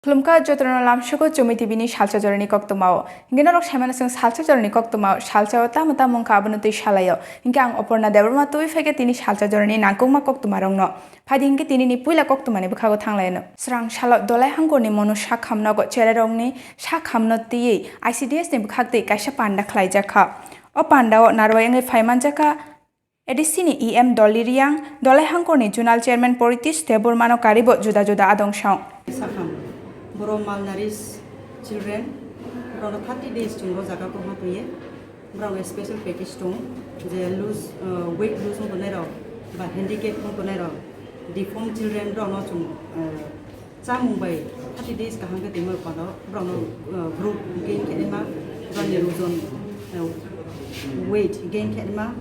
Klumka jotron lamshoko Chumui Salsa Jorani KO0KTWMA. Hingenok Shamanasung Salsa Jorani KO0KTWMA, Salsa Tamata Monka Abunuti Shalayo. Hinkang Aparna Debbarma Tui Feke Tini Salsa Jorani Nangkoma KO0KTWMA Rongno. Padinki Tini Puila KO0KTWMA ni Bukago Tanglaino. Srang Shalot Dolai Hangoni Mono Shakhamno got Cherongni, Shakhamno Ti, ICDS ni Bukakti Kasha Panda Klaijaka. O Panda Narwayang Faimanjaka. Edisini EM Doliriang, Dolai Hangoni Junal Chairman Politis Debbarma Karibo Juda Juda Adong Shang. Boro malnourished children, around 30 days to Rosaga Kohatuye, brown a special package stone, they lose weight lose on Bonero, but handicap on Bonero, deformed children brown out Mumbai, 30 days Kahanga Timur Pano, brown group gain Kedema, run the weight gain Kedema,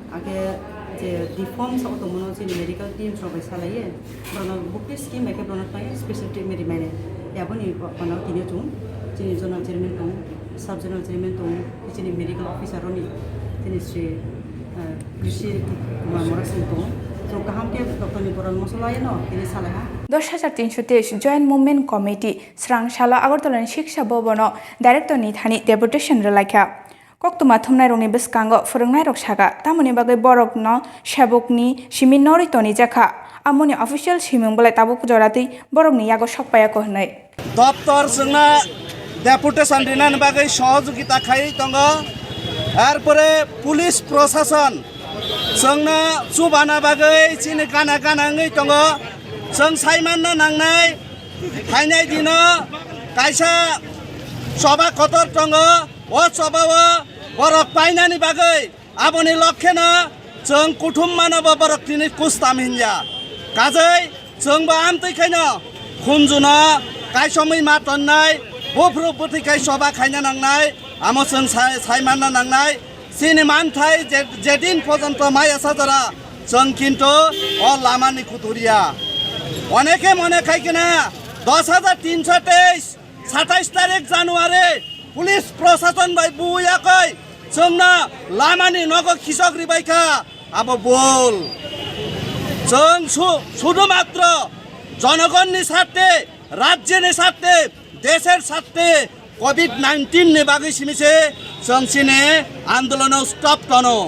the deformed of the monos in medical teams of Salaye, brown book scheme make a brown special team remain. Yaboni Pano Kinetum, Chini Zonal German, Sub-Zonal German, Chini Medical Officer Roni, Ministry, Rishi Morasinto, so Kahamke, Dr. Niporan Mosolayano, in Salaha. 2003 Joint Movement Committee, Srang Shala Agortolan Shiksha Bobono, Director Nithani, Deputation Relaka. KO0KTWMA Thumnai Rongni Biskango, Forongnai Rokshaga, Tamoni Bagai Borokno, Shabokni, Shimin Noritoni Jaka, Amoni official Shimung Bolai Tabuk Jorati, Borokni Yago Shokpaya Kohnai. দপ্তর সঙ্গে deputation রিনান বাগৈ সহযোগিতা খাই দङ এরপরে police প্রশাসন সঙ্গে চুবানা বাগৈ চিনি কানা কানাङै दङ जों साइमान नांनाय फाइनाय दिन कायसा सभा खतर दङ ओ सभाव बरक पाइनानि बागै आबनि लक्ष्यन जों कुटुम मानव बरकनि कुस्ताम हिन्जा काजै जोंबो आमतैखायनो खुनजुना Kaisomai matonnai, bofru puti kaisoba kaina nangnai, amosun saimana nangnai, sini mantai jedin pojonto maya sajara, जों किन्तु ओ लामानि कुतुरिया अनेके मने खाइकिना 10,323 27 तारिख जानुवारी पुलिस प्रशासन बाय बुयाकै जोंना लामानि नगो खिसग्रि बायखा अब बोल जों शुधुमात्र जनगणनि साथे राज्यनि साथे देशेर साथे कोभिड-19 नि बागै सिमिसे जों सिने आन्दोलन स्टप तनो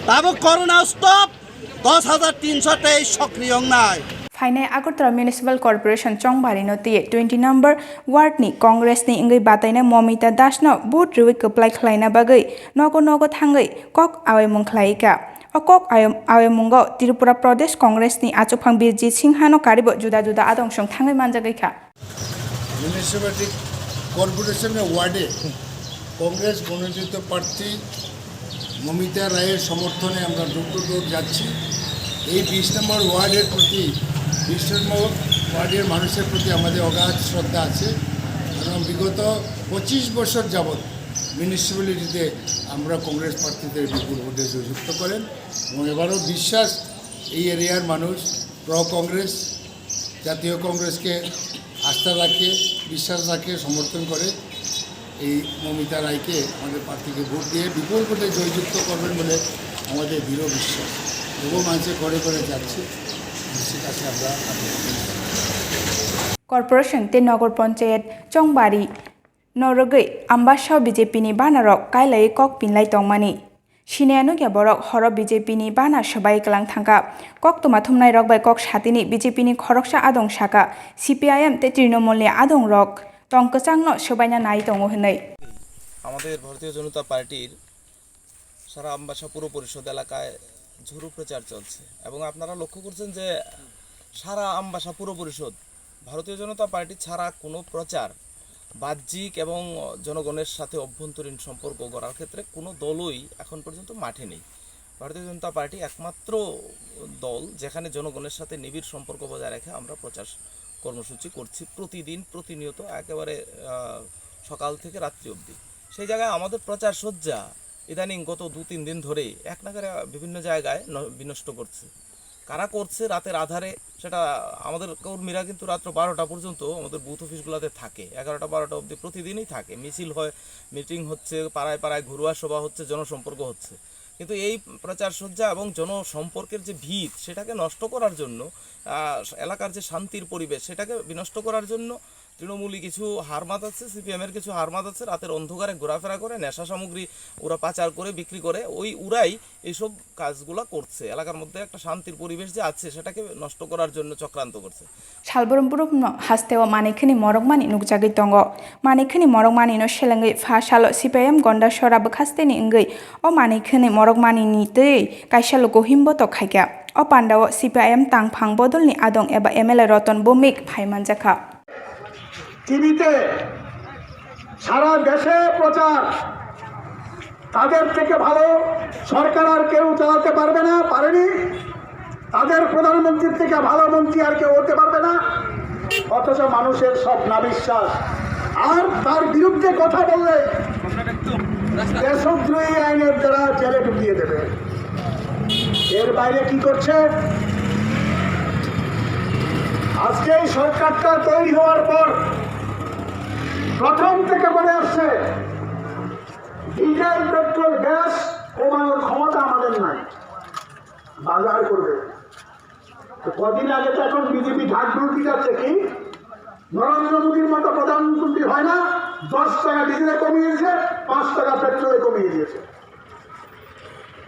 ताबो कोरोना स्टप 10,323 सक्रिय नाय फाइने आगरतला म्युनिसिपल कर्पोरेशन चंगबारी नोतिये 20 नम्बर वार्ड नि कांग्रेस नि इंगै बातायना ममिता दास न बुट रुइ कप्लाय खलायना बागै नगो थांगै कक आवेमुं खलायका अकक आवेमुंगो त्रिपुरा प्रदेश कांग्रेस नि आचुफां बिरजित सिंहानो कारिबो जुदा जुदा आदंसं थांगै मानजागैखा म्युनिसिपालिटी कर्पोरेशन वार्डे कांग्रेस मनोनीत प्रार्थी ममिता राয়ের সমর্থনে আমরা ডোর যাচ্ছি এই 20 নম্বর ওয়ার্ডের প্রতি 20 নম্বর ওয়ার্ডের মানুষের প্রতি আমাদের অগাধ শ্রদ্ধা আছে কারণ বিগত 25 বছর যাবত মিউনিসিপ্যালিটিতে আমরা কংগ্রেস প্রার্থীদের বিপুল ভোটে জয়যুক্ত করেন এবং এবারও বিশ্বাস এই এরিয়ার মানুষ প্রো কংগ্রেস জাতীয় কংগ্রেসকে আস্থা রাখে বিশ্বাস রাখে সমর্থন করে এই মমিতা রায়কে আমাদের প্রার্থীকে ভোট দিয়ে বিপুল ভোটে জয়যুক্ত করবেন বলে আমাদের দৃঢ় বিশ্বাস এবং মানুষের ঘরে যাচ্ছে কাছে আমরা কর্পোরেশন তে নগর পঞ্চায়েত চংবারি নরগৈ আম্বাসাও বিজেপি নি বানারক কাইলাই কক পিনলাই তংমানি সিনেয়াनु ग्याबरक हर बीजेपी नि बाना सबाई कलां थांगा KO0KTWMA थुमनाय रक बाय कक सातिनि बीजेपी नि खरकसा आदं साका सीपीआईएम ते तृणमूल नि आदं रक तंकचांगनो सबाइना नाय दङ होनै আমাদের ভারতীয় জনতা পার্টির সারা আমবাসা পুর পরিষদ এলাকায় ঝুরু প্রচার চলছে এবং আপনারা লক্ষ্য করছেন যে সারা আমবাসা পুর পরিষদ ভারতীয় জনতা পার্টি ছাড়া কোনো প্রচার বাহ্যিক এবং জনগণের সাথে অভ্যন্তরীণ সম্পর্ক গড়ার ক্ষেত্রে কোনো দলই এখন পর্যন্ত মাঠে নেই ভারতীয় জনতা পার্টি একমাত্র দল যেখানে জনগণের সাথে নিবিড় সম্পর্ক বজায় রেখে আমরা প্রচার কর্মসূচি করছি প্রতিদিন প্রতিনিয়ত একেবারে সকাল থেকে রাত্রি অবধি সেই জায়গায় আমাদের প্রচার সজ্জা ইদানিং গত 2-3 দিন ধরে এক নাগারে বিভিন্ন জায়গায় বিনষ্ট করছে কারা করছে রাতের আধারে সেটা আমাদের কর্মীরা কিন্তু রাত 12টা পর্যন্ত আমাদের বুথ অফিসগুলোতে থাকে 11টা 12টা অবধি প্রতিদিনই থাকে মিছিল হয় মিটিং হচ্ছে পাড়ায় পাড়ায় ঘরোয়া সভা হচ্ছে জনসম্পর্ক হচ্ছে কিন্তু এই প্রচার সজ্জা এবং জনসম্পর্কের যে ভিত সেটাকে নষ্ট করার জন্য এলাকার যে শান্তির পরিবেশ সেটাকে বিনষ্ট করার জন্য তৃণমূলী কিছু হার মাতাচ্ছে, সিপিএমের কিছু হার মাতাচ্ছে, রাতের অন্ধকারে ঘোরাফেরা করে, নেশা সামগ্রী ওরা পাচার করে বিক্রি করে, ওরাই এইসব কাজগুলো করছে। এলাকার মধ্যে একটা শান্তির পরিবেশ যে আছে সেটাকে নষ্ট করার জন্য চক্রান্ত করছে। সালবরমপুর হাস্তেও মানিকনি মরকমানি নুকজাগৈ দङ মানিকনি মরকমানি नो सेलेंगै फासाल सिपिएम गन्डा सराबो खास्तेनि इंगै ओ मानिकनि मरकमानि नि तै काइसाल गहिमबो तो खायगा ओ पान्डाव सिपिएम तांफां बदलनि आदं एबा एमएलए रतन बमिक फाइमानजाखा টিভিতে সারা দেশে প্রচার, তাদের থেকে ভালো সরকার আর কেউ চালাতে পারবে না, পারেনি। তাদের প্রধানমন্ত্রীর থেকে ভালো মন্ত্রী আর কেউ হতে পারবে না, অথচ মানুষের সব নাবিশ্বাস। আর তার বিরুদ্ধে কথা বললে দেশদ্রোহী আইনের দ্বারা জেলে ঢুকিয়ে দেবে। এর বাইরে কি করছে? আজকে এই সরকারটা তৈরি হওয়ার পর প্রথম থেকে বলে আসছে ডিজেল পেট্রোল গ্যাস কমানোর ক্ষমতা আমাদের নাই, বাজার করবে। কদিন আগে তো এখন বিজেপি ঢাক ঢুলতে যাচ্ছে কি নরেন্দ্র মোদীর মতো প্রধানমন্ত্রী হয় না, 10 টাকা ডিজেলে কমিয়েছে, 5 টাকা পেট্রোলে কমিয়ে দিয়েছে।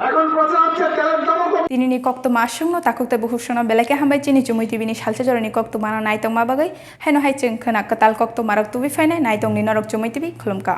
এখন প্রচার হচ্ছে তেলের দামও Tinini kokto masungno takukte buhushono beleke hambai chini Chumui tibini salsa jorani kokto mana naitong mabagai heno hai cheng khana katal kokto marok tubi fainai naitong ni norok Chumui tibi khulumka